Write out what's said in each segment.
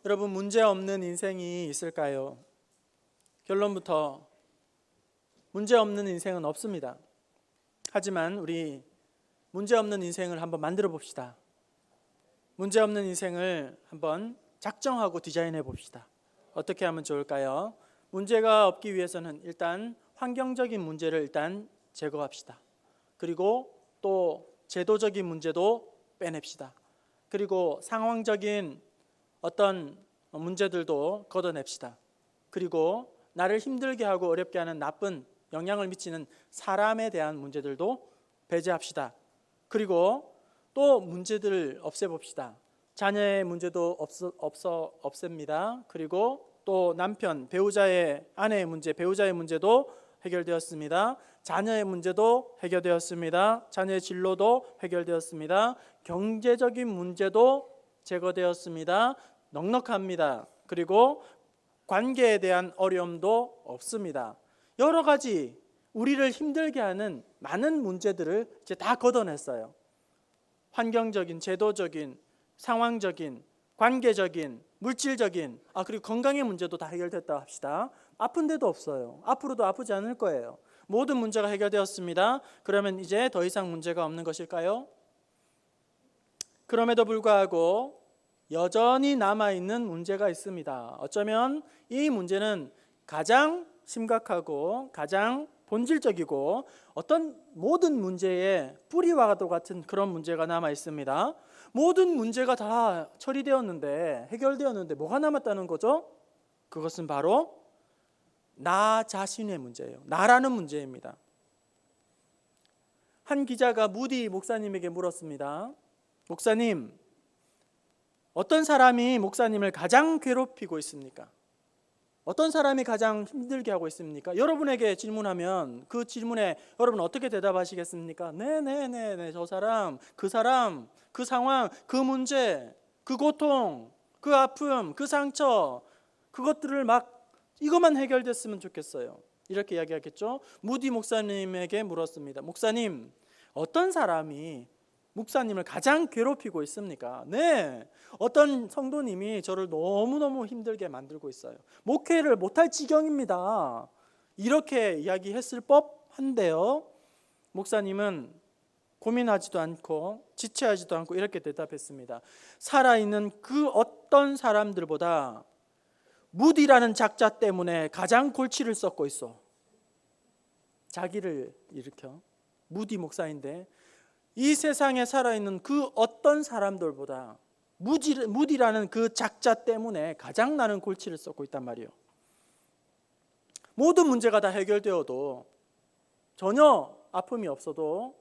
여러분, 문제 없는 인생이 있을까요? 결론부터 문제 없는 인생은 없습니다. 하지만 우리 문제 없는 인생을 한번 만들어 봅시다. 문제 없는 인생을 한번 작정하고 디자인해 봅시다. 어떻게 하면 좋을까요? 문제가 없기 위해서는 일단 환경적인 문제를 일단 제거합시다. 그리고 또 제도적인 문제도 빼냅시다. 그리고 상황적인 어떤 문제들도 걷어냅시다. 그리고 나를 힘들게 하고 어렵게 하는 나쁜 영향을 미치는 사람에 대한 문제들도 배제합시다. 그리고 또 문제들을 없애봅시다. 자녀의 문제도 없앱니다. 그리고 또 남편, 배우자의 아내의 문제, 배우자의 문제도 해결되었습니다. 자녀의 문제도 해결되었습니다. 자녀의 진로도 해결되었습니다. 경제적인 문제도 제거되었습니다. 넉넉합니다. 그리고 관계에 대한 어려움도 없습니다. 여러 가지 우리를 힘들게 하는 많은 문제들을 이제 다 걷어냈어요. 환경적인, 제도적인, 상황적인, 관계적인, 물질적인, 그리고 건강의 문제도 다 해결됐다 합시다. 아픈 데도 없어요. 앞으로도 아프지 않을 거예요. 모든 문제가 해결되었습니다. 그러면 이제 더 이상 문제가 없는 것일까요? 그럼에도 불구하고 여전히 남아있는 문제가 있습니다. 어쩌면 이 문제는 가장 심각하고 가장 본질적이고 어떤 모든 문제의 뿌리와 같은 그런 문제가 남아 있습니다. 모든 문제가 다 처리되었는데, 해결되었는데 뭐가 남았다는 거죠? 그것은 바로 나 자신의 문제예요. 나라는 문제입니다. 한 기자가 무디 목사님에게 물었습니다. 목사님, 어떤 사람이 목사님을 가장 괴롭히고 있습니까? 어떤 사람이 가장 힘들게 하고 있습니까? 여러분에게 질문하면 그 질문에 여러분 어떻게 대답하시겠습니까? 네, 저 사람, 그 상황, 그 문제, 그 고통, 그 아픔, 그 상처, 그것들을 이것만 해결됐으면 좋겠어요. 이렇게 이야기하겠죠. 무디 목사님에게 물었습니다. 목사님, 어떤 사람이 목사님을 가장 괴롭히고 있습니까? 네, 어떤 성도님이 저를 너무너무 힘들게 만들고 있어요. 목회를 못할 지경입니다. 이렇게 이야기했을 법한데요, 목사님은 고민하지도 않고 지체하지도 않고 이렇게 대답했습니다. 살아있는 그 어떤 사람들보다 무디라는 작자 때문에 가장 골치를 썩고 있어. 자기를 일으켜. 무디 목사인데 이 세상에 살아있는 그 어떤 사람들보다 무디라는 그 작자 때문에 가장 나는 골치를 썩고 있단 말이에요. 모든 문제가 다 해결되어도, 전혀 아픔이 없어도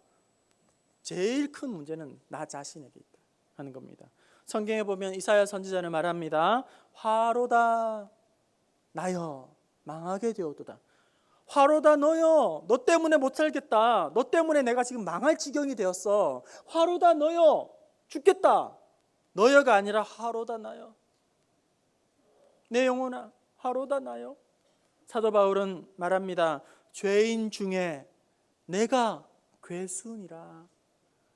제일 큰 문제는 나 자신에게 있다 하는 겁니다. 성경에 보면 이사야 선지자는 말합니다. 화로다 나여 망하게 되어도다. 화로다 너여, 너 때문에 못 살겠다. 너 때문에 내가 지금 망할 지경이 되었어. 화로다 너여, 죽겠다. 너여가 아니라 화로다 나여. 내 영혼아, 화로다 나여. 사도 바울은 말합니다. 죄인 중에 내가 괴수니라.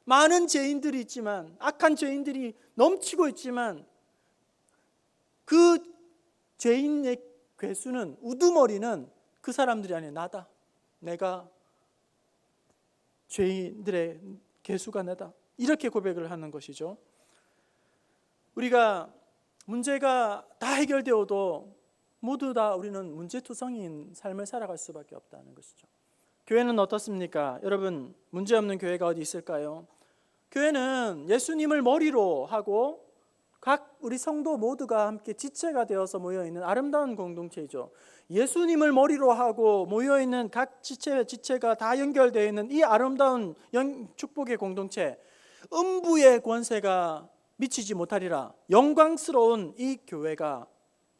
많은 죄인들이 있지만, 악한 죄인들이 넘치고 있지만, 그 죄인의 괴수는, 우두머리는 그 사람들이 아니라 나다. 내가 죄인들의 괴수가 나다. 이렇게 고백을 하는 것이죠. 우리가 문제가 다 해결되어도 모두 다 우리는 문제투성이인 삶을 살아갈 수밖에 없다는 것이죠. 교회는 어떻습니까? 여러분, 문제없는 교회가 어디 있을까요? 교회는 예수님을 머리로 하고 각 우리 성도 모두가 함께 지체가 되어서 모여있는 아름다운 공동체이죠. 예수님을 머리로 하고 모여있는 각 지체가 다 연결되어 있는 이 아름다운 축복의 공동체, 음부의 권세가 미치지 못하리라. 영광스러운 이 교회가,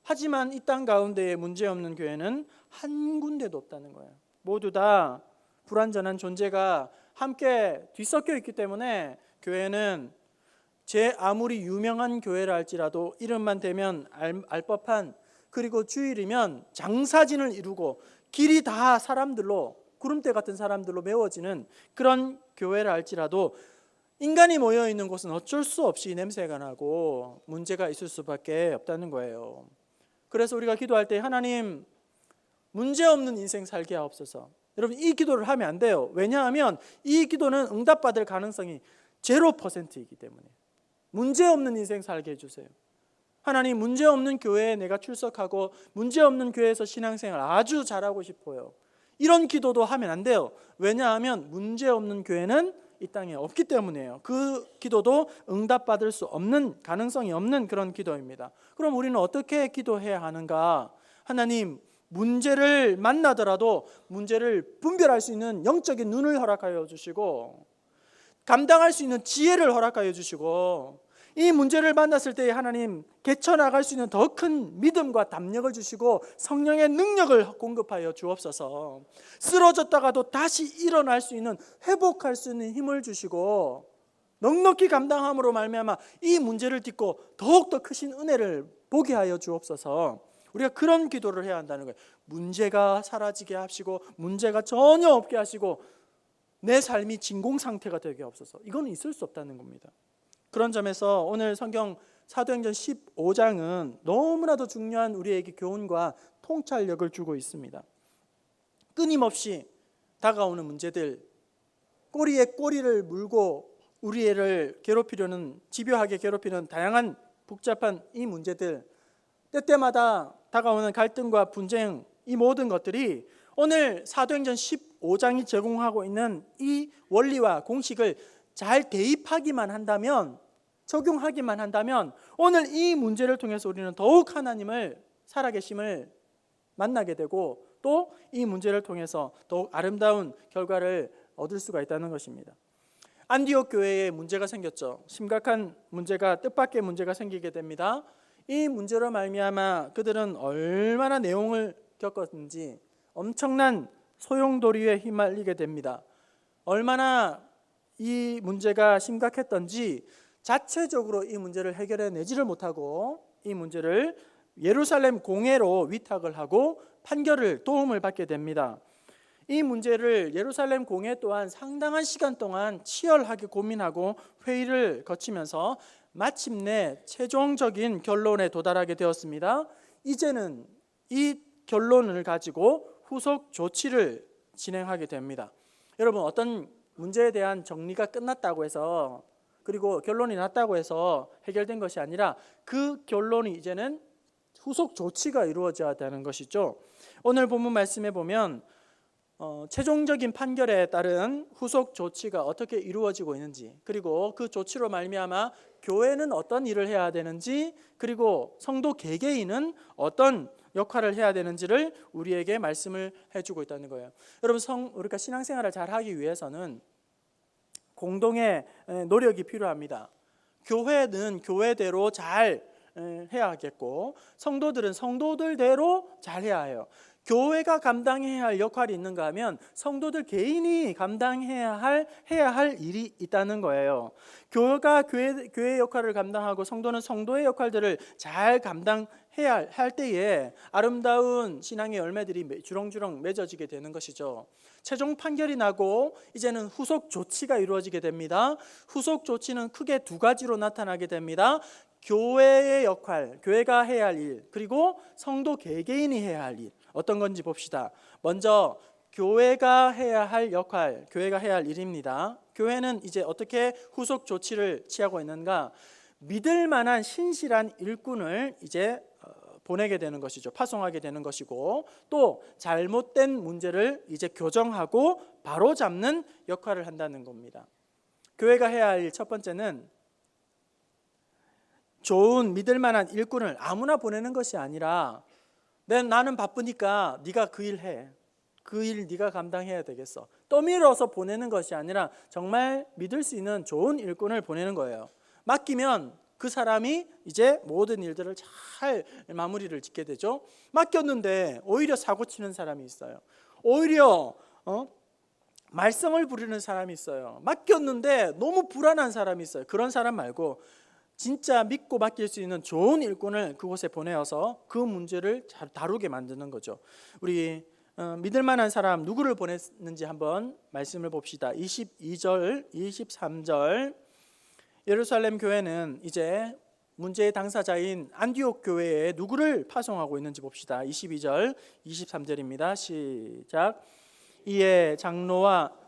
하지만 이 땅 가운데에 문제없는 교회는 한 군데도 없다는 거예요. 모두 다 불완전한 존재가 함께 뒤섞여 있기 때문에 교회는 제 아무리 유명한 교회라 할지라도 이름만 대면 알 법한, 그리고 주일이면 장사진을 이루고 길이 다 사람들로, 구름대 같은 사람들로 메워지는 그런 교회라 할지라도 인간이 모여 있는 곳은 어쩔 수 없이 냄새가 나고 문제가 있을 수밖에 없다는 거예요. 그래서 우리가 기도할 때 하나님 문제 없는 인생 살게 하옵소서. 여러분 이 기도를 하면 안 돼요. 왜냐하면 이 기도는 응답받을 가능성이 0%이기 때문에. 문제 없는 인생 살게 해주세요. 하나님 문제 없는 교회에 내가 출석하고 문제 없는 교회에서 신앙생활 아주 잘하고 싶어요. 이런 기도도 하면 안 돼요. 왜냐하면 문제 없는 교회는 이 땅에 없기 때문이에요. 그 기도도 응답받을 수 없는, 가능성이 없는 그런 기도입니다. 그럼 우리는 어떻게 기도해야 하는가? 하나님 문제를 만나더라도 문제를 분별할 수 있는 영적인 눈을 허락하여 주시고 감당할 수 있는 지혜를 허락하여 주시고 이 문제를 만났을 때 하나님 개쳐나갈 수 있는 더 큰 믿음과 담력을 주시고 성령의 능력을 공급하여 주옵소서. 쓰러졌다가도 다시 일어날 수 있는, 회복할 수 있는 힘을 주시고 넉넉히 감당함으로 말미암아 이 문제를 딛고 더욱더 크신 은혜를 보게 하여 주옵소서. 우리가 그런 기도를 해야 한다는 거예요. 문제가 사라지게 하시고 문제가 전혀 없게 하시고 내 삶이 진공 상태가 되게 하옵소서. 이건 있을 수 없다는 겁니다. 그런 점에서 오늘 성경 사도행전 15장은 너무나도 중요한 우리에게 교훈과 통찰력을 주고 있습니다. 끊임없이 다가오는 문제들, 꼬리에 꼬리를 물고 우리를 괴롭히려는, 집요하게 괴롭히는 다양한 복잡한 이 문제들, 때때마다 다가오는 갈등과 분쟁, 이 모든 것들이 오늘 사도행전 15장이 제공하고 있는 이 원리와 공식을 잘 대입하기만 한다면, 적용하기만 한다면 오늘 이 문제를 통해서 우리는 더욱 하나님을 살아계심을 만나게 되고 또 이 문제를 통해서 더욱 아름다운 결과를 얻을 수가 있다는 것입니다. 안디옥 교회에 문제가 생겼죠. 심각한 문제가, 뜻밖의 문제가 생기게 됩니다. 이 문제로 말미암아 그들은 얼마나 내용을 겪었는지 엄청난 소용돌이에 휘말리게 됩니다. 얼마나 이 문제가 심각했던지 자체적으로 이 문제를 해결해내지를 못하고 이 문제를 예루살렘 공회로 위탁을 하고 판결을, 도움을 받게 됩니다. 이 문제를 예루살렘 공회 또한 상당한 시간 동안 치열하게 고민하고 회의를 거치면서 마침내 최종적인 결론에 도달하게 되었습니다. 이제는 이 결론을 가지고 후속 조치를 진행하게 됩니다. 여러분, 어떤 문제에 대한 정리가 끝났다고 해서, 그리고 결론이 났다고 해서 해결된 것이 아니라 그 결론이 이제는 후속 조치가 이루어져야 되는 것이죠. 오늘 본문 말씀에 보면 최종적인 판결에 따른 후속 조치가 어떻게 이루어지고 있는지, 그리고 그 조치로 말미암아 교회는 어떤 일을 해야 되는지, 그리고 성도 개개인은 어떤 역할을 해야 되는지를 우리에게 말씀을 해주고 있다는 거예요. 여러분, 우리가 신앙생활을 잘 하기 위해서는 공동의 노력이 필요합니다. 교회는 교회대로 잘 해야 하겠고 성도들은 성도들대로 잘 해야 해요. 교회가 감당해야 할 역할이 있는가 하면 성도들 개인이 감당해야 해야 할 일이 있다는 거예요. 교회가 교회의 역할을 감당하고 성도는 성도의 역할들을 잘 감당해야 할 때에 아름다운 신앙의 열매들이 주렁주렁 맺어지게 되는 것이죠. 최종 판결이 나고 이제는 후속 조치가 이루어지게 됩니다. 후속 조치는 크게 두 가지로 나타나게 됩니다. 교회의 역할, 교회가 해야 할 일, 그리고 성도 개개인이 해야 할 일. 어떤 건지 봅시다. 먼저 교회가 해야 할 역할, 교회가 해야 할 일입니다. 교회는 이제 어떻게 후속 조치를 취하고 있는가? 믿을 만한 신실한 일꾼을 이제 보내게 되는 것이죠. 파송하게 되는 것이고, 또 잘못된 문제를 이제 교정하고 바로잡는 역할을 한다는 겁니다. 교회가 해야 할 일 첫 번째는 좋은 믿을 만한 일꾼을 아무나 보내는 것이 아니라 나는 바쁘니까 네가 그 일 해. 그 일 네가 감당해야 되겠어. 떠밀어서 보내는 것이 아니라 정말 믿을 수 있는 좋은 일꾼을 보내는 거예요. 맡기면 그 사람이 이제 모든 일들을 잘 마무리를 짓게 되죠. 맡겼는데 오히려 사고치는 사람이 있어요. 오히려 말썽을 부리는 사람이 있어요. 맡겼는데 너무 불안한 사람이 있어요. 그런 사람 말고 진짜 믿고 맡길 수 있는 좋은 일꾼을 그곳에 보내어서 그 문제를 잘 다루게 만드는 거죠. 우리 믿을 만한 사람 누구를 보냈는지 한번 말씀을 봅시다. 22절, 23절 예루살렘 교회는 이제 문제의 당사자인 안디옥 교회에 누구를 파송하고 있는지 봅시다. 22절, 23절입니다. 시작. 이에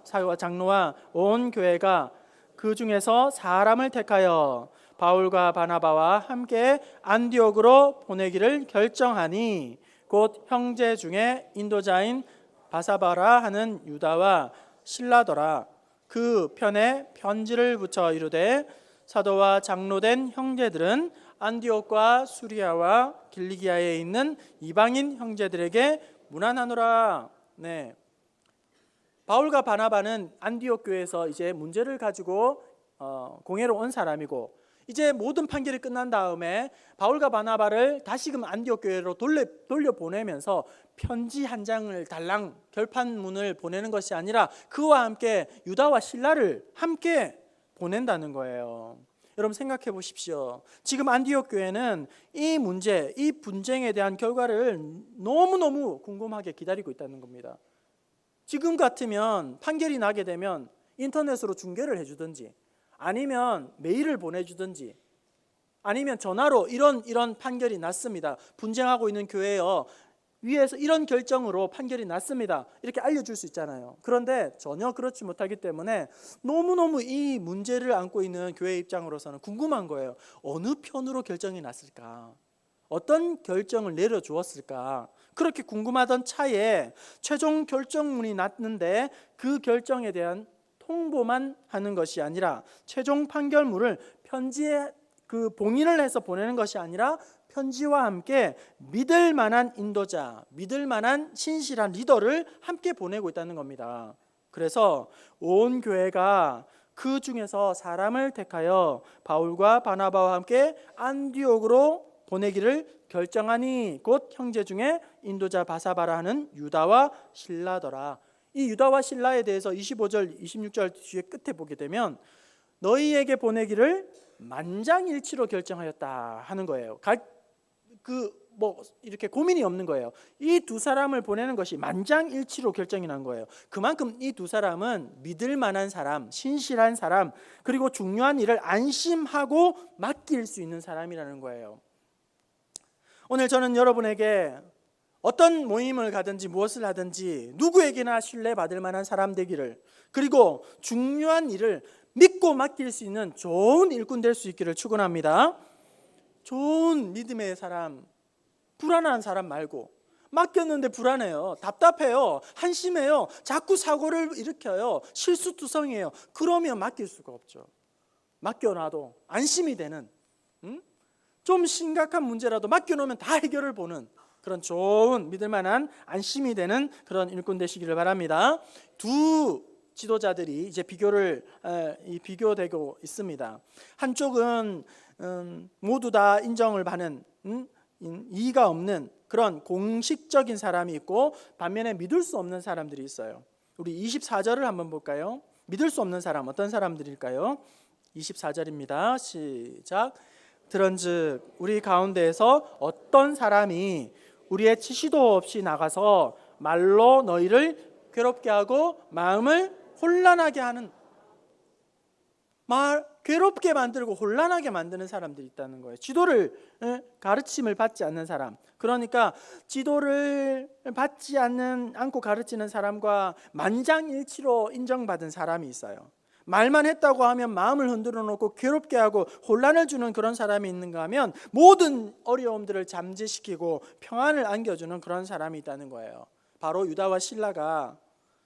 사회와 장로와 온 교회가 그 중에서 사람을 택하여 바울과 바나바와 함께 안디옥으로 보내기를 결정하니 곧 형제 중에 인도자인 바사바라 하는 유다와 실라더라. 그 편에 편지를 붙여 이르되 사도와 장로된 형제들은 안디옥과 수리아와 길리기아에 있는 이방인 형제들에게 문안하노라. 네. 바울과 바나바는 안디옥 교회에서 이제 문제를 가지고 공회로 온 사람이고, 이제 모든 판결이 끝난 다음에 바울과 바나바를 다시금 안디옥 교회로 돌려보내면서 편지 한 장을 달랑 결판문을 보내는 것이 아니라 그와 함께 유다와 실라를 함께 보낸다는 거예요. 여러분 생각해 보십시오. 지금 안디옥 교회는 이 문제, 이 분쟁에 대한 결과를 너무너무 궁금하게 기다리고 있다는 겁니다. 지금 같으면 판결이 나게 되면 인터넷으로 중계를 해주든지, 아니면 메일을 보내주든지, 아니면 전화로 이런 판결이 났습니다, 분쟁하고 있는 교회여 위에서 이런 결정으로 판결이 났습니다, 이렇게 알려줄 수 있잖아요. 그런데 전혀 그렇지 못하기 때문에 너무너무 이 문제를 안고 있는 교회 입장으로서는 궁금한 거예요. 어느 편으로 결정이 났을까? 어떤 결정을 내려주었을까? 그렇게 궁금하던 차에 최종 결정문이 났는데 그 결정에 대한 통보만 하는 것이 아니라, 최종 판결문을 편지에 봉인을 해서 보내는 것이 아니라 편지와 함께 믿을 만한 인도자, 믿을 만한 신실한 리더를 함께 보내고 있다는 겁니다. 그래서 온 교회가 그 중에서 사람을 택하여 바울과 바나바와 함께 안디옥으로 보내기를 결정하니 곧 형제 중에 인도자 바사바라 하는 유다와 실라더라. 이 유다와 실라에 대해서 25절, 26절 뒤에 끝에 보게 되면 너희에게 보내기를 만장일치로 결정하였다 하는 거예요. 이렇게 고민이 없는 거예요. 이 두 사람을 보내는 것이 만장일치로 결정이 난 거예요. 그만큼 이 두 사람은 믿을 만한 사람, 신실한 사람, 그리고 중요한 일을 안심하고 맡길 수 있는 사람이라는 거예요. 오늘 저는 여러분에게 어떤 모임을 가든지 무엇을 하든지 누구에게나 신뢰받을 만한 사람 되기를, 그리고 중요한 일을 믿고 맡길 수 있는 좋은 일꾼 될 수 있기를 축원합니다. 좋은 믿음의 사람, 불안한 사람 말고, 맡겼는데 불안해요, 답답해요, 한심해요, 자꾸 사고를 일으켜요, 실수투성이에요, 그러면 맡길 수가 없죠. 맡겨놔도 안심이 되는, 좀 심각한 문제라도 맡겨놓으면 다 해결을 보는 그런 좋은 믿을 만한 안심이 되는 그런 일꾼 되시기를 바랍니다. 두 지도자들이 이제 비교되고 있습니다. 한쪽은 모두 다 인정을 받는 이의가 없는 그런 공식적인 사람이 있고, 반면에 믿을 수 없는 사람들이 있어요. 우리 24절을 한번 볼까요? 믿을 수 없는 사람, 어떤 사람들일까요? 24절입니다. 시작. 들은즉 우리 가운데에서 어떤 사람이 우리의 지시도 없이 나가서 말로 너희를 괴롭게 하고 마음을 혼란하게 하는, 괴롭게 만들고 혼란하게 만드는 사람들이 있다는 거예요. 지도를 가르침을 받지 않는 사람, 그러니까 지도를 받지 않고 가르치는 사람과 만장일치로 인정받은 사람이 있어요. 말만 했다고 하면 마음을 흔들어 놓고 괴롭게 하고 혼란을 주는 그런 사람이 있는가 하면, 모든 어려움들을 잠재시키고 평안을 안겨주는 그런 사람이 있다는 거예요. 바로 유다와 실라가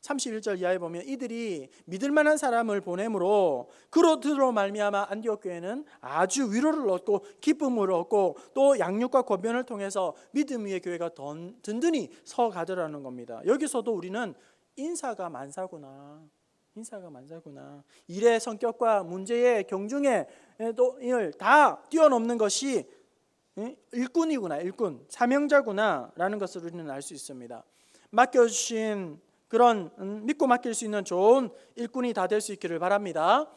31절 이하에 보면 이들이 믿을 만한 사람을 보내므로 그로 말미암아 안디옥 교회는 아주 위로를 얻고 기쁨을 얻고 또 양육과 권면을 통해서 믿음 위의 교회가 든든히 서 가더라는 겁니다. 여기서도 우리는 인사가 만사구나, 일의 성격과 문제의 경중에 다 뛰어넘는 것이 일꾼이구나, 일꾼, 사명자구나 라는 것을 우리는 알 수 있습니다. 맡겨주신 그런 믿고 맡길 수 있는 좋은 일꾼이 다 될 수 있기를 바랍니다.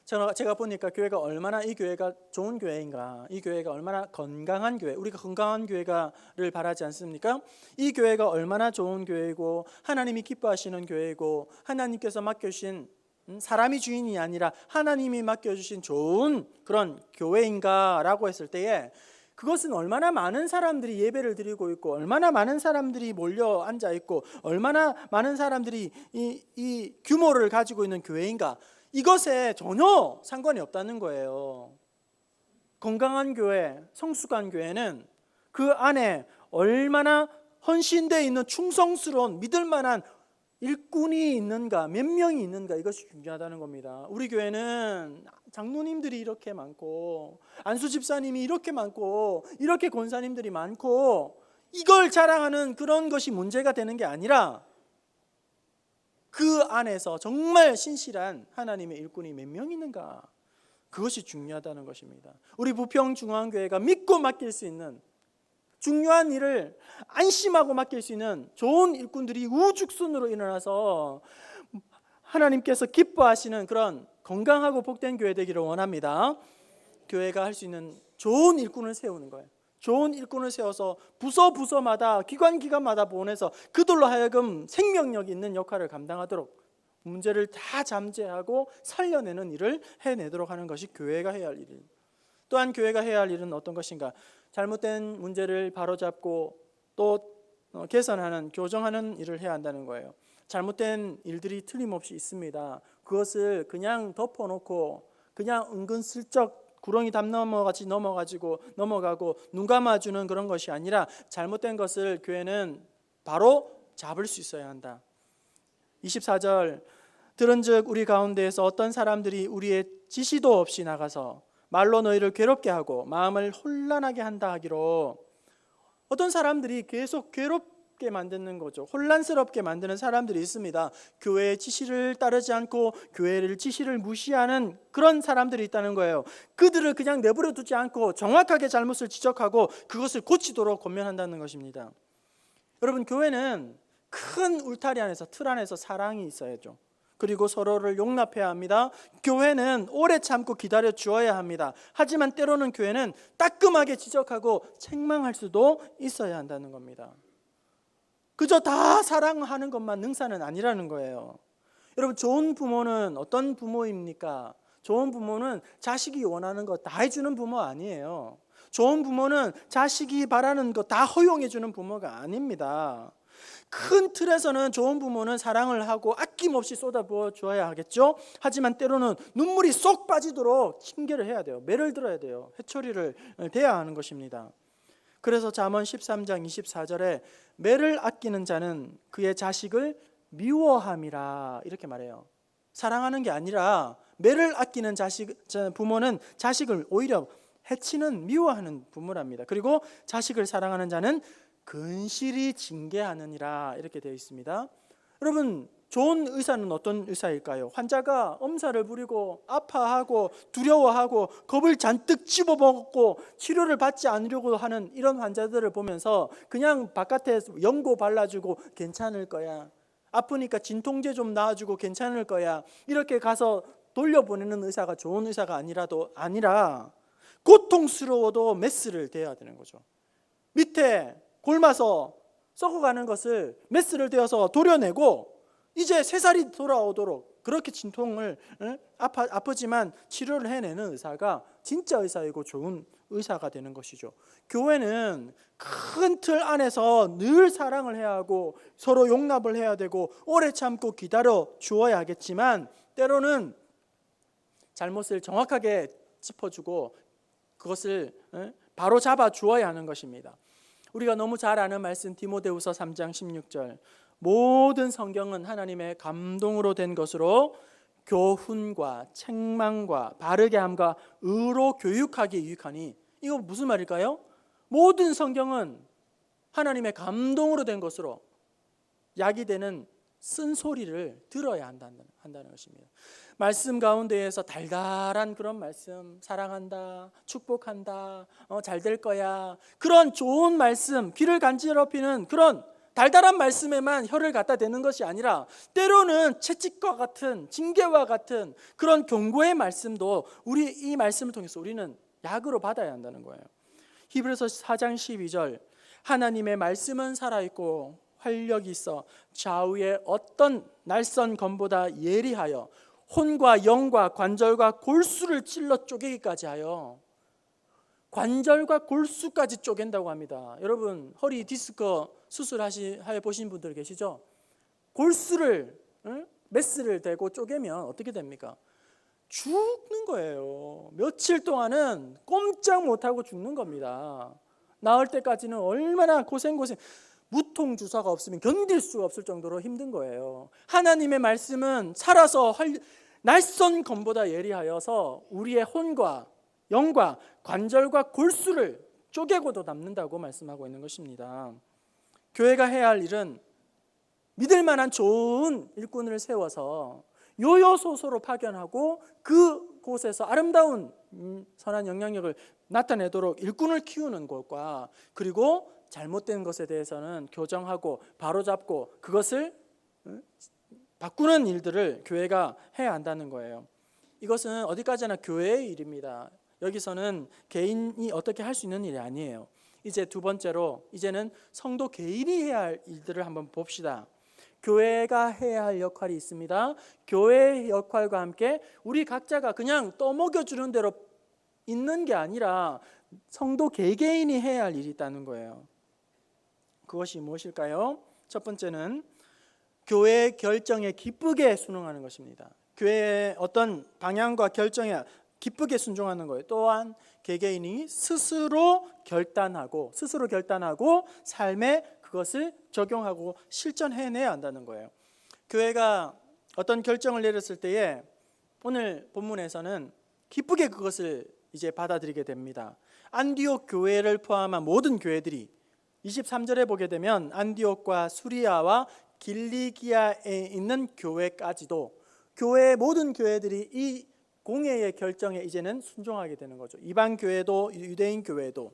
제가 보니까 교회가 얼마나, 이 교회가 좋은 교회인가, 이 교회가 얼마나 건강한 교회, 우리가 건강한 교회가를 바라지 않습니까? 이 교회가 얼마나 좋은 교회이고 하나님이 기뻐하시는 교회이고 하나님께서 맡겨주신 사람이 주인이 아니라 하나님이 맡겨주신 좋은 그런 교회인가라고 했을 때에 그것은 얼마나 많은 사람들이 예배를 드리고 있고 얼마나 많은 사람들이 몰려 앉아 있고 얼마나 많은 사람들이 이 규모를 가지고 있는 교회인가, 이것에 전혀 상관이 없다는 거예요. 건강한 교회, 성숙한 교회는 그 안에 얼마나 헌신되어 있는 충성스러운 믿을 만한 일꾼이 있는가, 몇 명이 있는가, 이것이 중요하다는 겁니다. 우리 교회는 장로님들이 이렇게 많고 안수 집사님이 이렇게 많고 이렇게 권사님들이 많고 이걸 자랑하는 그런 것이 문제가 되는 게 아니라 그 안에서 정말 신실한 하나님의 일꾼이 몇 명 있는가, 그것이 중요하다는 것입니다. 우리 부평중앙교회가 믿고 맡길 수 있는 중요한 일을 안심하고 맡길 수 있는 좋은 일꾼들이 우죽순으로 일어나서 하나님께서 기뻐하시는 그런 건강하고 복된 교회 되기를 원합니다. 교회가 할 수 있는 좋은 일꾼을 세우는 거예요. 좋은 일꾼을 세워서 부서마다 기관마다 보내서 그들로 하여금 생명력 있는 역할을 감당하도록 문제를 다 잠재하고 살려내는 일을 해내도록 하는 것이 교회가 해야 할 일입니다. 또한 교회가 해야 할 일은 어떤 것인가? 잘못된 문제를 바로잡고 또 개선하는, 교정하는 일을 해야 한다는 거예요. 잘못된 일들이 틀림없이 있습니다. 그것을 그냥 덮어놓고 그냥 은근슬쩍 구렁이 담 넘어같이 넘어가고 눈 감아주는 그런 것이 아니라 잘못된 것을 교회는 바로 잡을 수 있어야 한다. 24절, 들은즉 우리 가운데에서 어떤 사람들이 우리의 지시도 없이 나가서 말로 너희를 괴롭게 하고 마음을 혼란하게 한다 하기로, 어떤 사람들이 계속 괴롭게 만드는 거죠. 혼란스럽게 만드는 사람들이 있습니다. 교회의 지시를 따르지 않고 교회를 지시를 무시하는 그런 사람들이 있다는 거예요. 그들을 그냥 내버려 두지 않고 정확하게 잘못을 지적하고 그것을 고치도록 권면한다는 것입니다. 여러분, 교회는 큰 울타리 안에서, 틀 안에서 사랑이 있어야죠. 그리고 서로를 용납해야 합니다. 교회는 오래 참고 기다려 주어야 합니다. 하지만 때로는 교회는 따끔하게 지적하고 책망할 수도 있어야 한다는 겁니다. 그저 다 사랑하는 것만 능사는 아니라는 거예요. 여러분, 좋은 부모는 어떤 부모입니까? 좋은 부모는 자식이 원하는 거 다 해주는 부모 아니에요. 좋은 부모는 자식이 바라는 거 다 허용해 주는 부모가 아닙니다. 큰 틀에서는 좋은 부모는 사랑을 하고 아낌없이 쏟아부어 주어야 하겠죠. 하지만 때로는 눈물이 쏙 빠지도록 징계를 해야 돼요. 매를 들어야 돼요. 회초리를 대야 하는 것입니다. 그래서 잠언 13장 24절에 매를 아끼는 자는 그의 자식을 미워함이라, 이렇게 말해요. 사랑하는 게 아니라 매를 아끼는 부모는 자식을 오히려 해치는, 미워하는 부모랍니다. 그리고 자식을 사랑하는 자는 근실히 징계하느니라, 이렇게 되어 있습니다. 여러분, 좋은 의사는 어떤 의사일까요? 환자가 엄살을 부리고 아파하고 두려워하고 겁을 잔뜩 집어먹고 치료를 받지 않으려고 하는 이런 환자들을 보면서 그냥 바깥에 연고 발라주고 괜찮을 거야, 아프니까 진통제 좀 놔주고 괜찮을 거야, 이렇게 가서 돌려보내는 의사가 좋은 의사가 아니라 고통스러워도 메스를 대야 되는 거죠. 밑에 곪아서 썩어가는 것을 메스를 대어서 도려내고 이제 새살이 돌아오도록 그렇게 진통을 아프지만 치료를 해내는 의사가 진짜 의사이고 좋은 의사가 되는 것이죠. 교회는 큰 틀 안에서 늘 사랑을 해야 하고 서로 용납을 해야 되고 오래 참고 기다려 주어야 하겠지만 때로는 잘못을 정확하게 짚어주고 그것을 바로 잡아 주어야 하는 것입니다. 우리가 너무 잘 아는 말씀 디모데후서 3장 16절, 모든 성경은 하나님의 감동으로 된 것으로 교훈과 책망과 바르게 함과 의로 교육하기에 유익하니, 이거 무슨 말일까요? 모든 성경은 하나님의 감동으로 된 것으로 약이 되는 쓴소리를 들어야 한다는 것입니다. 말씀 가운데에서 달달한 그런 말씀, 사랑한다, 축복한다, 잘 될 거야, 그런 좋은 말씀, 귀를 간지럽히는 그런 달달한 말씀에만 혀를 갖다 대는 것이 아니라 때로는 채찍과 같은, 징계와 같은 그런 경고의 말씀도 이 말씀을 통해서 우리는 약으로 받아야 한다는 거예요. 히브리서 4장 12절, 하나님의 말씀은 살아있고 활력이 있어 좌우의 어떤 날선 검보다 예리하여 혼과 영과 관절과 골수를 찔러 쪼개기까지 하여 관절과 골수까지 쪼갠다고 합니다. 여러분 허리 디스크 수술해 보신 분들 계시죠? 골수를 메스를 대고 쪼개면 어떻게 됩니까? 죽는 거예요. 며칠 동안은 꼼짝 못하고 죽는 겁니다. 나을 때까지는 얼마나 고생 무통 주사가 없으면 견딜 수가 없을 정도로 힘든 거예요. 하나님의 말씀은 살아서 낯선 검보다 예리하여서 우리의 혼과 영과 관절과 골수를 쪼개고도 남는다고 말씀하고 있는 것입니다. 교회가 해야 할 일은 믿을 만한 좋은 일꾼을 세워서 요요소소로 파견하고 그곳에서 아름다운 선한 영향력을 나타내도록 일꾼을 키우는 것과, 그리고 잘못된 것에 대해서는 교정하고 바로잡고 그것을 바꾸는 일들을 교회가 해야 한다는 거예요. 이것은 어디까지나 교회의 일입니다. 여기서는 개인이 어떻게 할 수 있는 일이 아니에요. 이제 두 번째로, 이제는 성도 개인이 해야 할 일들을 한번 봅시다. 교회가 해야 할 역할이 있습니다. 교회의 역할과 함께 우리 각자가 그냥 떠먹여주는 대로 있는 게 아니라 성도 개개인이 해야 할 일이 있다는 거예요. 그것이 무엇일까요? 첫 번째는 교회의 결정에 기쁘게 순응하는 것입니다. 교회의 어떤 방향과 결정에 기쁘게 순종하는 거예요. 또한 개개인이 스스로 결단하고 삶에 그것을 적용하고 실천해내야 한다는 거예요. 교회가 어떤 결정을 내렸을 때에 오늘 본문에서는 기쁘게 그것을 이제 받아들이게 됩니다. 안디옥 교회를 포함한 모든 교회들이 23절에 보게 되면 안디옥과 수리아와 길리기아에 있는 교회까지도, 교회의 모든 교회들이 이 공회의 결정에 이제는 순종하게 되는 거죠. 이방 교회도 유대인 교회도.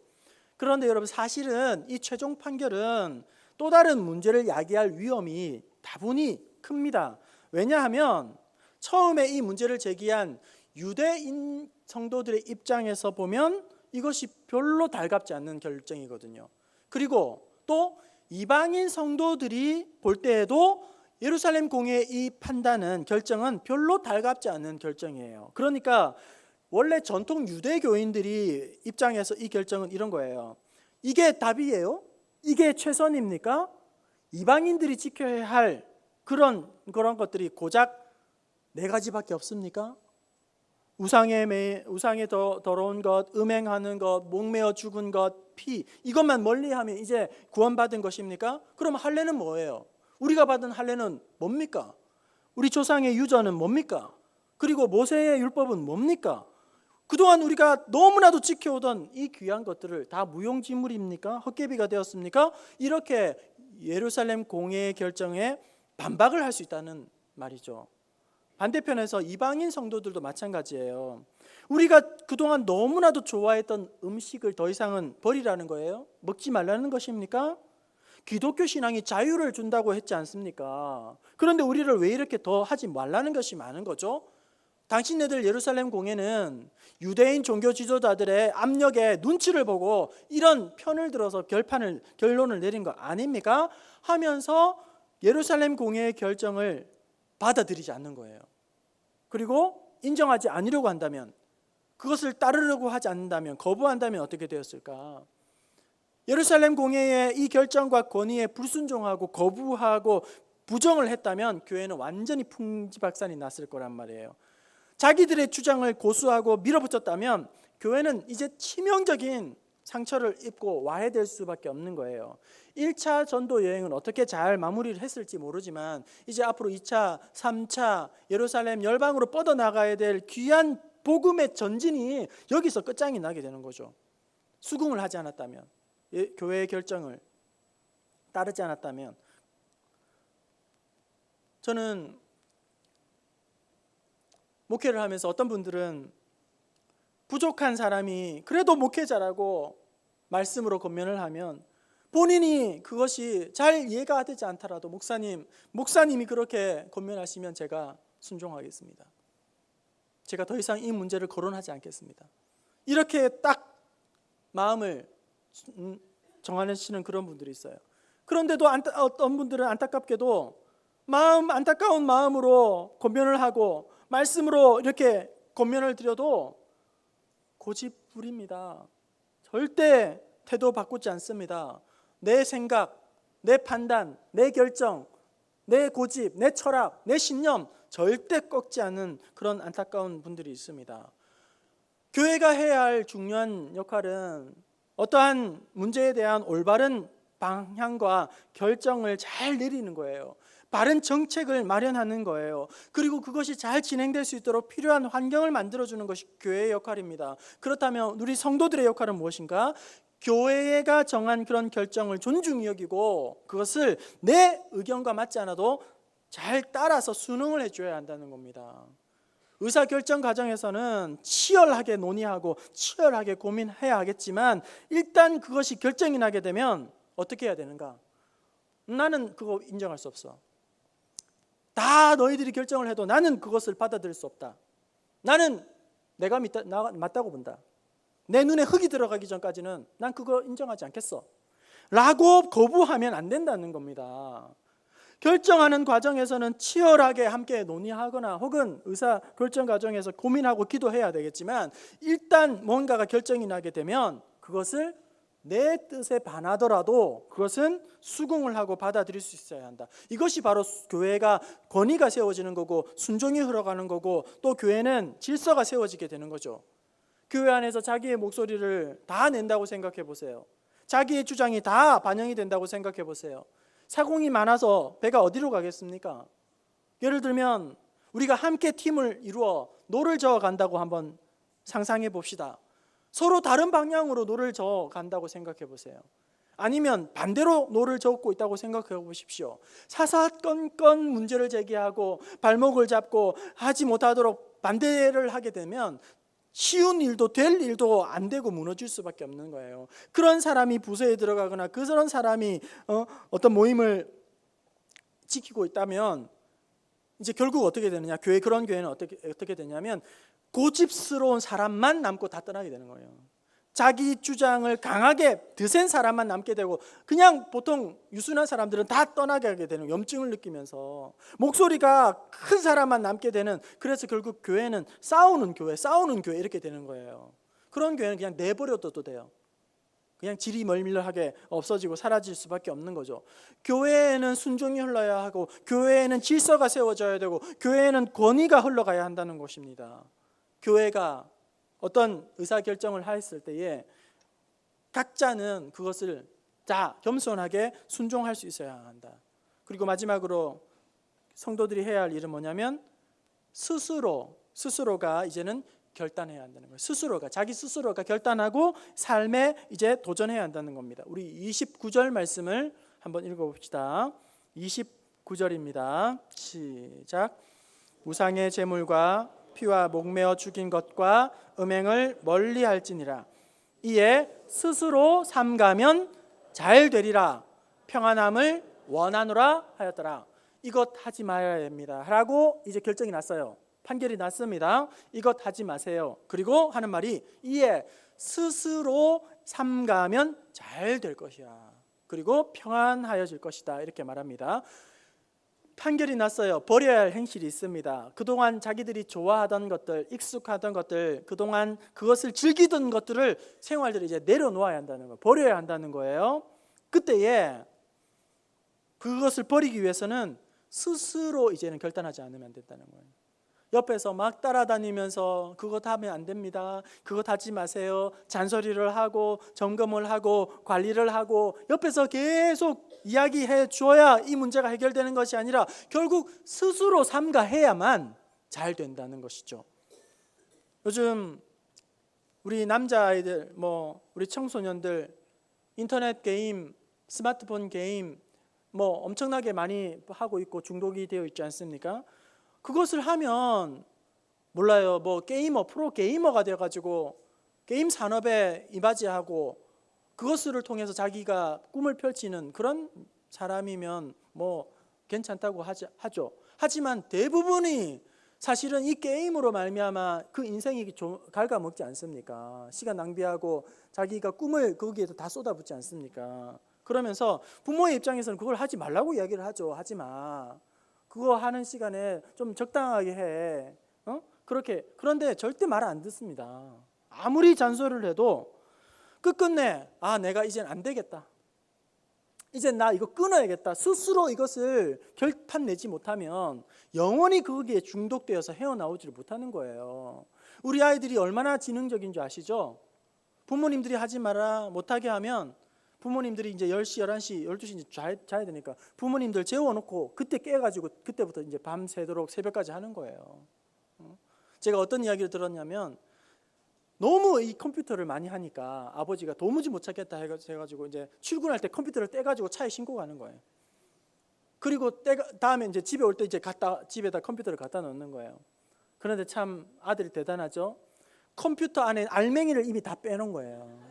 그런데 여러분, 사실은 이 최종 판결은 또 다른 문제를 야기할 위험이 다분히 큽니다. 왜냐하면 처음에 이 문제를 제기한 유대인 성도들의 입장에서 보면 이것이 별로 달갑지 않는 결정이거든요. 그리고 또 이방인 성도들이 볼 때에도 예루살렘 공회의 이 판단은, 결정은 별로 달갑지 않은 결정이에요. 그러니까 원래 전통 유대교인들이 입장에서 이 결정은 이런 거예요. 이게 답이에요? 이게 최선입니까? 이방인들이 지켜야 할 그런 것들이 고작 4가지밖에 없습니까? 우상에 더러운 것, 음행하는 것, 목매어 죽은 것, 피, 이것만 멀리하면 이제 구원받은 것입니까? 그럼 할례는 뭐예요? 우리가 받은 할례는 뭡니까? 우리 조상의 유전은 뭡니까? 그리고 모세의 율법은 뭡니까? 그동안 우리가 너무나도 지켜오던 이 귀한 것들을 다 무용지물입니까? 헛개비가 되었습니까? 이렇게 예루살렘 공회의 결정에 반박을 할 수 있다는 말이죠. 반대편에서 이방인 성도들도 마찬가지예요. 우리가 그동안 너무나도 좋아했던 음식을 더 이상은 버리라는 거예요? 먹지 말라는 것입니까? 기독교 신앙이 자유를 준다고 했지 않습니까? 그런데 우리를 왜 이렇게 더 하지 말라는 것이 많은 거죠? 당신네들 예루살렘 공회는 유대인 종교 지도자들의 압력에 눈치를 보고 이런 편을 들어서 결론을 내린 거 아닙니까? 하면서 예루살렘 공회의 결정을 받아들이지 않는 거예요. 그리고 인정하지 않으려고 한다면, 그것을 따르려고 하지 않는다면, 거부한다면 어떻게 되었을까? 예루살렘 공회의 이 결정과 권위에 불순종하고 거부하고 부정을 했다면 교회는 완전히 풍지박산이 났을 거란 말이에요. 자기들의 주장을 고수하고 밀어붙였다면 교회는 이제 치명적인 상처를 입고 와해될 수밖에 없는 거예요. 1차 전도 여행은 어떻게 잘 마무리를 했을지 모르지만 이제 앞으로 2차, 3차 예루살렘 열방으로 뻗어나가야 될 귀한 복음의 전진이 여기서 끝장이 나게 되는 거죠. 수긍을 하지 않았다면, 교회의 결정을 따르지 않았다면. 저는 목회를 하면서 어떤 분들은 부족한 사람이 그래도 목회자라고 말씀으로 권면을 하면 본인이 그것이 잘 이해가 되지 않더라도 목사님이 그렇게 권면하시면 제가 순종하겠습니다. 제가 더 이상 이 문제를 거론하지 않겠습니다. 이렇게 딱 마음을 정하시는 그런 분들이 있어요. 그런데도 어떤 분들은 안타깝게도 안타까운 마음으로 권면을 하고 말씀으로 이렇게 권면을 드려도 고집부립니다. 절대 태도 바꾸지 않습니다. 내 생각, 내 판단, 내 결정, 내 고집, 내 철학, 내 신념 절대 꺾지 않는 그런 안타까운 분들이 있습니다. 교회가 해야 할 중요한 역할은 어떠한 문제에 대한 올바른 방향과 결정을 잘 내리는 거예요. 바른 정책을 마련하는 거예요. 그리고 그것이 잘 진행될 수 있도록 필요한 환경을 만들어주는 것이 교회의 역할입니다. 그렇다면 우리 성도들의 역할은 무엇인가? 교회가 정한 그런 결정을 존중히 여기고 그것을 내 의견과 맞지 않아도 잘 따라서 순응을 해줘야 한다는 겁니다. 의사결정 과정에서는 치열하게 논의하고 치열하게 고민해야 하겠지만 일단 그것이 결정이 나게 되면 어떻게 해야 되는가? 나는 그거 인정할 수 없어. 다 너희들이 결정을 해도 나는 그것을 받아들일 수 없다. 나는 내가 맞다고 본다. 내 눈에 흙이 들어가기 전까지는 난 그거 인정하지 않겠어 라고 거부하면 안 된다는 겁니다. 결정하는 과정에서는 치열하게 함께 논의하거나 혹은 의사결정 과정에서 고민하고 기도해야 되겠지만 일단 뭔가가 결정이 나게 되면 그것을 내 뜻에 반하더라도 그것은 수긍을 하고 받아들일 수 있어야 한다. 이것이 바로 교회가 권위가 세워지는 거고 순종이 흘러가는 거고 또 교회는 질서가 세워지게 되는 거죠. 교회 안에서 자기의 목소리를 다 낸다고 생각해 보세요. 자기의 주장이 다 반영이 된다고 생각해 보세요. 사공이 많아서 배가 어디로 가겠습니까? 예를 들면 우리가 함께 팀을 이루어 노를 저어 간다고 한번 상상해 봅시다. 서로 다른 방향으로 노를 저어 간다고 생각해 보세요. 아니면 반대로 노를 저고 있다고 생각해 보십시오. 사사건건 문제를 제기하고 발목을 잡고 하지 못하도록 반대를 하게 되면 쉬운 일도 될 일도 안 되고 무너질 수밖에 없는 거예요. 그런 사람이 부서에 들어가거나 그런 사람이 어떤 모임을 지키고 있다면 이제 결국 어떻게 되느냐? 그런 교회는 어떻게 되냐면 고집스러운 사람만 남고 다 떠나게 되는 거예요. 자기 주장을 강하게 드센 사람만 남게 되고 그냥 보통 유순한 사람들은 다 떠나게 하게 되는 염증을 느끼면서 목소리가 큰 사람만 남게 되는 그래서 결국 교회는 싸우는 교회 이렇게 되는 거예요. 그런 교회는 그냥 내버려둬도 돼요. 그냥 지리멀밀하게 없어지고 사라질 수밖에 없는 거죠. 교회에는 순종이 흘러야 하고 교회에는 질서가 세워져야 되고 교회에는 권위가 흘러가야 한다는 것입니다. 교회가 어떤 의사결정을 했을 때에 각자는 그것을 다 겸손하게 순종할 수 있어야 한다. 그리고 마지막으로 성도들이 해야 할 일은 뭐냐면 스스로가 이제는 결단해야 한다는 거예요. 자기 스스로가 결단하고 삶에 이제 도전해야 한다는 겁니다. 우리 29절 말씀을 한번 읽어봅시다. 29절입니다. 시작. 우상의 제물과 피와 목매어 죽인 것과 음행을 멀리할지니라. 이에 스스로 삼가면 잘 되리라. 평안함을 원하노라 하였더라. 이것 하지 말아야 됩니다 라고 이제 결정이 났어요. 판결이 났습니다. 이것 하지 마세요. 그리고 하는 말이 이에 스스로 삼가면 잘 될 것이야. 그리고 평안하여질 것이다. 이렇게 말합니다. 판결이 났어요. 버려야 할 행실이 있습니다. 그동안 자기들이 좋아하던 것들, 익숙하던 것들, 그동안 그것을 즐기던 것들을 생활들을 이제 내려놓아야 한다는 거예요. 버려야 한다는 거예요. 그때에 그것을 버리기 위해서는 스스로 이제는 결단하지 않으면 안 된다는 거예요. 옆에서 막 따라다니면서 그것 하면 안 됩니다. 그것 하지 마세요. 잔소리를 하고 점검을 하고 관리를 하고 옆에서 계속 이야기해 줘야 이 문제가 해결되는 것이 아니라 결국 스스로 삼가해야만 잘 된다는 것이죠. 요즘 우리 남자아이들, 우리 청소년들 인터넷 게임, 스마트폰 게임 엄청나게 많이 하고 있고 중독이 되어 있지 않습니까? 그것을 하면 몰라요. 프로 게이머가 되어가지고 게임 산업에 이바지하고 그것을 통해서 자기가 꿈을 펼치는 그런 사람이면 괜찮다고 하죠. 하지만 대부분이 사실은 이 게임으로 말미암아 그 인생이 갉아먹지 않습니까? 시간 낭비하고 자기가 꿈을 거기에서 다 쏟아붓지 않습니까? 그러면서 부모의 입장에서는 그걸 하지 말라고 이야기를 하죠. 하지 마. 그거 하는 시간에 좀 적당하게 해. 그런데 절대 말 안 듣습니다. 아무리 잔소리를 해도 끝끝내 내가 이젠 안 되겠다, 이제 나 이거 끊어야겠다, 스스로 이것을 결판 내지 못하면 영원히 거기에 중독되어서 헤어나오지를 못하는 거예요. 우리 아이들이 얼마나 지능적인 줄 아시죠? 부모님들이 하지 마라 못하게 하면 부모님들이 이제 10시, 11시, 12시 이제 자야 되니까 부모님들 재워놓고 그때 깨가지고 그때부터 이제 밤새도록 새벽까지 하는 거예요. 제가 어떤 이야기를 들었냐면, 너무 이 컴퓨터를 많이 하니까 아버지가 도무지 못 찾겠다 해가지고 이제 출근할 때 컴퓨터를 떼가지고 차에 신고 가는 거예요. 그리고 다음에 이제 집에 올 때 이제 집에다 컴퓨터를 갖다 놓는 거예요. 그런데 참 아들이 대단하죠. 컴퓨터 안에 알맹이를 이미 다 빼놓은 거예요.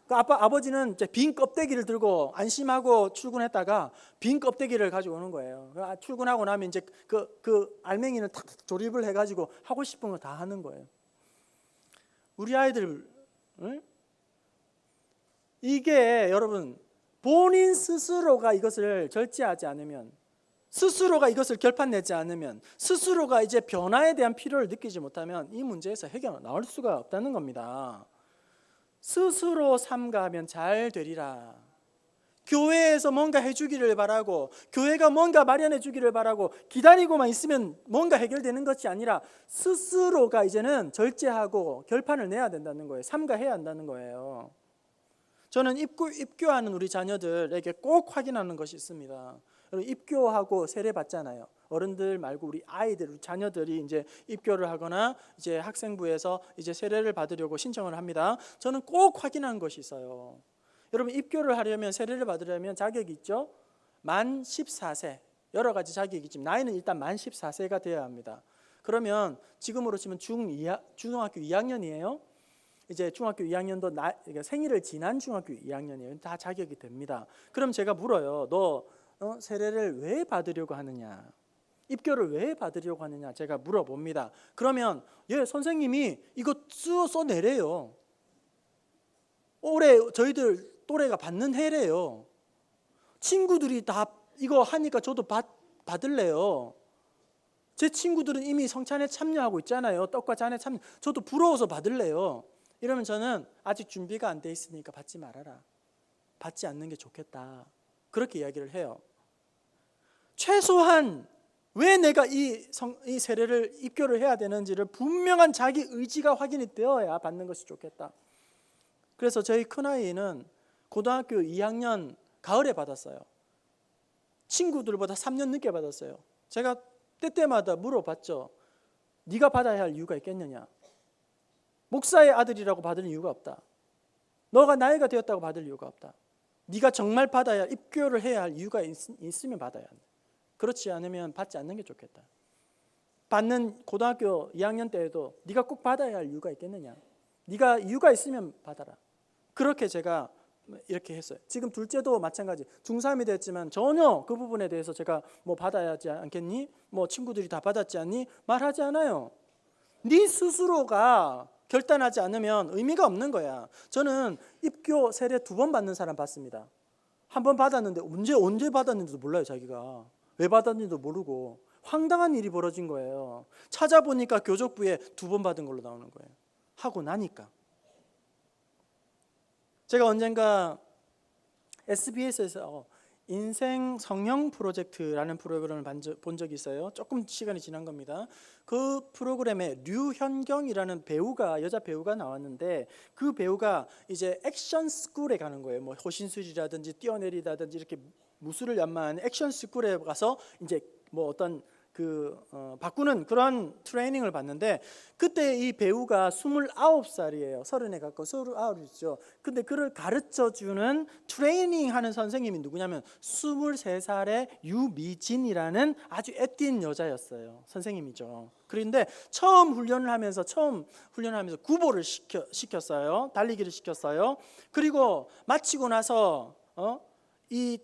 그 아버지는 이제 빈 껍데기를 들고 안심하고 출근했다가 빈 껍데기를 가지고 오는 거예요. 출근하고 나면 이제 그 알맹이는 탁 조립을 해가지고 하고 싶은 거 다 하는 거예요. 우리 아이들, 이게 여러분, 본인 스스로가 이것을 절제하지 않으면, 스스로가 이것을 결판내지 않으면, 스스로가 이제 변화에 대한 필요를 느끼지 못하면 이 문제에서 해결 나올 수가 없다는 겁니다. 스스로 삼가하면 잘 되리라. 교회에서 뭔가 해주기를 바라고, 교회가 뭔가 마련해 주기를 바라고 기다리고만 있으면 뭔가 해결되는 것이 아니라 스스로가 이제는 절제하고 결판을 내야 된다는 거예요. 삼가해야 한다는 거예요. 저는 입교하는 우리 자녀들에게 꼭 확인하는 것이 있습니다. 입교하고 세례 받잖아요. 어른들 말고 우리 아이들, 우리 자녀들이 이제 입교를 하거나 이제 학생부에서 이제 세례를 받으려고 신청을 합니다. 저는 꼭 확인하는 것이 있어요. 여러분, 입교를 하려면, 세례를 받으려면 자격이 있죠. 만 14세, 여러 가지 자격이 있지만 나이는 일단 만 14세가 되어야 합니다. 그러면 지금으로 치면 중학교 2학년이에요. 이제 중학교 2학년도 그러니까 생일을 지난 중학교 2학년이에요. 다 자격이 됩니다. 그럼 제가 물어요. 너 세례를 왜 받으려고 하느냐? 입교를 왜 받으려고 하느냐? 제가 물어봅니다. 그러면 선생님이 이거 써내래요. 올해 저희들 또래가 받는 해래요. 친구들이 다 이거 하니까 저도 받을래요. 제 친구들은 이미 성찬에 참여하고 있잖아요. 떡과 잔에 참여. 저도 부러워서 받을래요. 이러면 저는 아직 준비가 안 돼 있으니까 받지 말아라. 받지 않는 게 좋겠다. 그렇게 이야기를 해요. 최소한 왜 내가 이 세례를 입교를 해야 되는지를 분명한 자기 의지가 확인이 되어야 받는 것이 좋겠다. 그래서 저희 큰아이는 고등학교 2학년 가을에 받았어요. 친구들보다 3년 늦게 받았어요. 제가 때때마다 물어봤죠. 네가 받아야 할 이유가 있겠느냐? 목사의 아들이라고 받을 이유가 없다. 너가 나이가 되었다고 받을 이유가 없다. 네가 정말 받아야, 입교를 해야 할 이유가 있으면 받아야 한다. 그렇지 않으면 받지 않는 게 좋겠다. 받는 고등학교 2학년 때에도 네가 꼭 받아야 할 이유가 있겠느냐? 네가 이유가 있으면 받아라. 그렇게 제가 이렇게 했어요. 지금 둘째도 마찬가지. 중3이 됐지만 전혀 그 부분에 대해서 제가 뭐 받아야 하지 않겠니? 뭐 친구들이 다 받았지 않니? 말하지 않아요. 네 스스로가 결단하지 않으면 의미가 없는 거야. 저는 입교 세례 2번 받는 사람 봤습니다. 한 번 받았는데 언제 받았는지도 몰라요. 자기가 왜 받았는지도 모르고 황당한 일이 벌어진 거예요. 찾아보니까 교족부에 2번 받은 걸로 나오는 거예요. 하고 나니까. 제가 언젠가 SBS에서 인생 성형 프로젝트라는 프로그램을 본 적이 있어요. 조금 시간이 지난 겁니다. 그 프로그램에 류현경이라는 배우가, 여자 배우가 나왔는데, 그 배우가 이제 액션 스쿨에 가는 거예요. 뭐 호신술이라든지 뛰어내리다든지 이렇게 무술을 연마하는 액션 스쿨에 가서 이제 뭐 어떤 바꾸는 그런 트레이닝을 받는데, 그때 이 배우가 29살이에요. 30에 가까워 29이죠. 근데 그를 가르쳐주는 트레이닝하는 선생님이 누구냐면 23살의 유미진이라는 아주 애띤 여자였어요. 선생님이죠. 그런데 처음 훈련하면서 구보를 시켰어요. 달리기를 시켰어요. 그리고 마치고 나서 이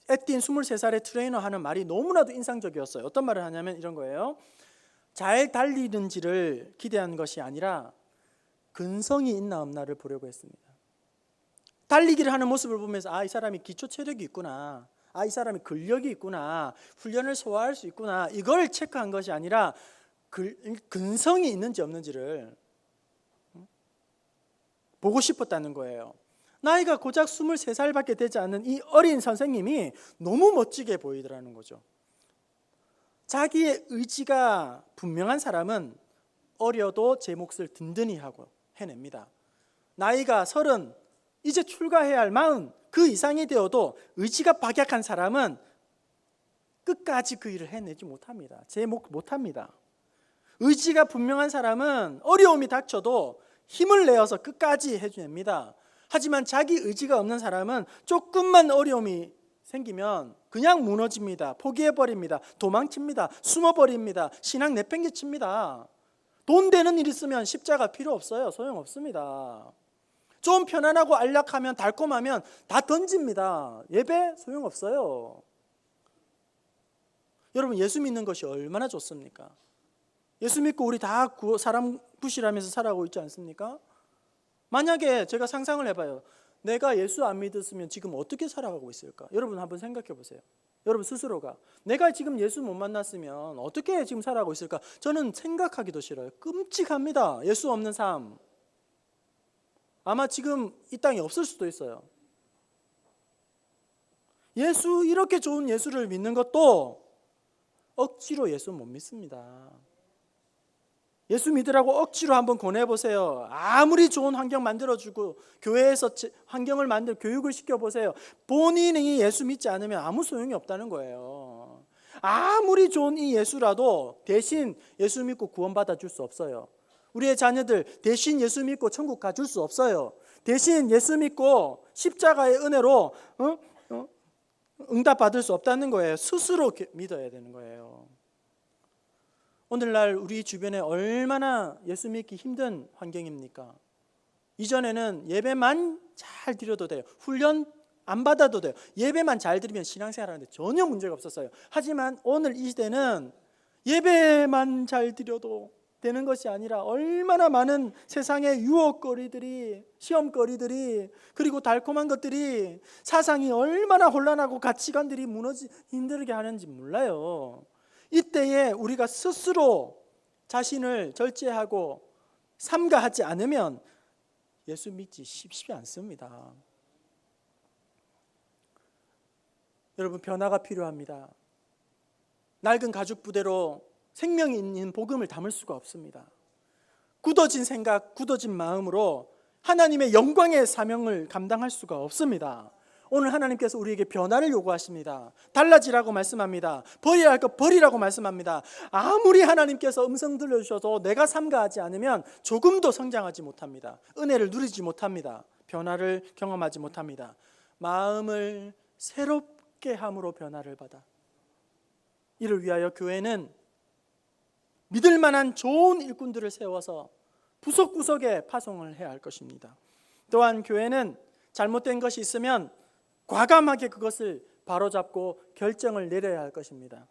애띤 23살의 트레이너 하는 말이 너무나도 인상적이었어요. 어떤 말을 하냐면 이런 거예요. 잘 달리는지를 기대한 것이 아니라 근성이 있나 없나를 보려고 했습니다. 달리기를 하는 모습을 보면서 이 사람이 기초 체력이 있구나, 이 사람이 근력이 있구나, 훈련을 소화할 수 있구나, 이걸 체크한 것이 아니라 근성이 있는지 없는지를 보고 싶었다는 거예요. 나이가 고작 23살밖에 되지 않는 이 어린 선생님이 너무 멋지게 보이더라는 거죠. 자기의 의지가 분명한 사람은 어려도 제 몫을 든든히 하고 해냅니다. 나이가 30, 이제 출가해야 할 40, 그 이상이 되어도 의지가 박약한 사람은 끝까지 그 일을 해내지 못합니다. 제 몫 못합니다. 의지가 분명한 사람은 어려움이 닥쳐도 힘을 내어서 끝까지 해냅니다. 하지만 자기 의지가 없는 사람은 조금만 어려움이 생기면 그냥 무너집니다. 포기해버립니다. 도망칩니다. 숨어버립니다. 신앙 내팽개칩니다. 돈 되는 일 있으면 십자가 필요 없어요. 소용없습니다. 좀 편안하고 안락하면 달콤하면 다 던집니다. 예배 소용없어요. 여러분, 예수 믿는 것이 얼마나 좋습니까? 예수 믿고 우리 다 사람 구실하면서 살아가고 있지 않습니까? 만약에 제가 상상을 해봐요. 내가 예수 안 믿었으면 지금 어떻게 살아가고 있을까? 여러분 한번 생각해 보세요. 여러분 스스로가 내가 지금 예수 못 만났으면 어떻게 지금 살아가고 있을까? 저는 생각하기도 싫어요. 끔찍합니다. 예수 없는 삶. 아마 지금 이 땅에 없을 수도 있어요. 예수, 이렇게 좋은 예수를 믿는 것도 억지로 예수 못 믿습니다. 예수 믿으라고 억지로 한번 권해보세요. 아무리 좋은 환경 만들어주고 교회에서 환경을 만들어 교육을 시켜보세요. 본인이 예수 믿지 않으면 아무 소용이 없다는 거예요. 아무리 좋은 이 예수라도 대신 예수 믿고 구원받아 줄 수 없어요. 우리의 자녀들 대신 예수 믿고 천국 가줄 수 없어요. 대신 예수 믿고 십자가의 은혜로 응답받을 수 없다는 거예요. 스스로 믿어야 되는 거예요. 오늘날 우리 주변에 얼마나 예수 믿기 힘든 환경입니까? 이전에는 예배만 잘 드려도 돼요. 훈련 안 받아도 돼요. 예배만 잘 드리면 신앙생활 하는데 전혀 문제가 없었어요. 하지만 오늘 이 시대는 예배만 잘 드려도 되는 것이 아니라 얼마나 많은 세상의 유혹거리들이, 시험거리들이, 그리고 달콤한 것들이, 사상이 얼마나 혼란하고 가치관들이 힘들게 하는지 몰라요. 이때에 우리가 스스로 자신을 절제하고 삼가하지 않으면 예수 믿기 쉽지 않습니다. 여러분, 변화가 필요합니다. 낡은 가죽 부대로 생명이 있는 복음을 담을 수가 없습니다. 굳어진 생각, 굳어진 마음으로 하나님의 영광의 사명을 감당할 수가 없습니다. 오늘 하나님께서 우리에게 변화를 요구하십니다. 달라지라고 말씀합니다. 버려야 할 것 버리라고 말씀합니다. 아무리 하나님께서 음성 들려주셔도 내가 삼가하지 않으면 조금도 성장하지 못합니다. 은혜를 누리지 못합니다. 변화를 경험하지 못합니다. 마음을 새롭게 함으로 변화를 받아. 이를 위하여 교회는 믿을 만한 좋은 일꾼들을 세워서 구석구석에 파송을 해야 할 것입니다. 또한 교회는 잘못된 것이 있으면 과감하게 그것을 바로잡고 결정을 내려야 할 것입니다.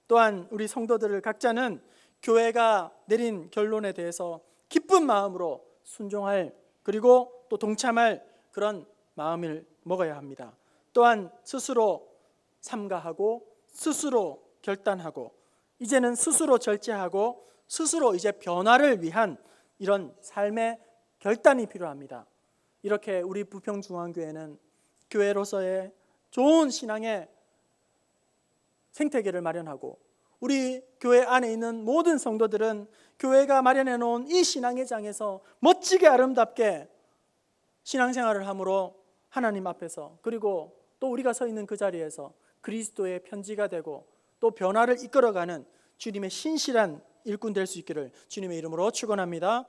또한 우리 성도들을 각자는 교회가 내린 결론에 대해서 기쁜 마음으로 순종할, 그리고 또 동참할 그런 마음을 먹어야 합니다. 또한 스스로 삼가하고 스스로 결단하고 이제는 스스로 절제하고 스스로 이제 변화를 위한 이런 삶의 결단이 필요합니다. 이렇게 우리 부평중앙교회는 교회로서의 좋은 신앙의 생태계를 마련하고 우리 교회 안에 있는 모든 성도들은 교회가 마련해 놓은 이 신앙의 장에서 멋지게 아름답게 신앙생활을 함으로 하나님 앞에서, 그리고 또 우리가 서 있는 그 자리에서 그리스도의 편지가 되고 또 변화를 이끌어가는 주님의 신실한 일꾼 될 수 있기를 주님의 이름으로 축원합니다.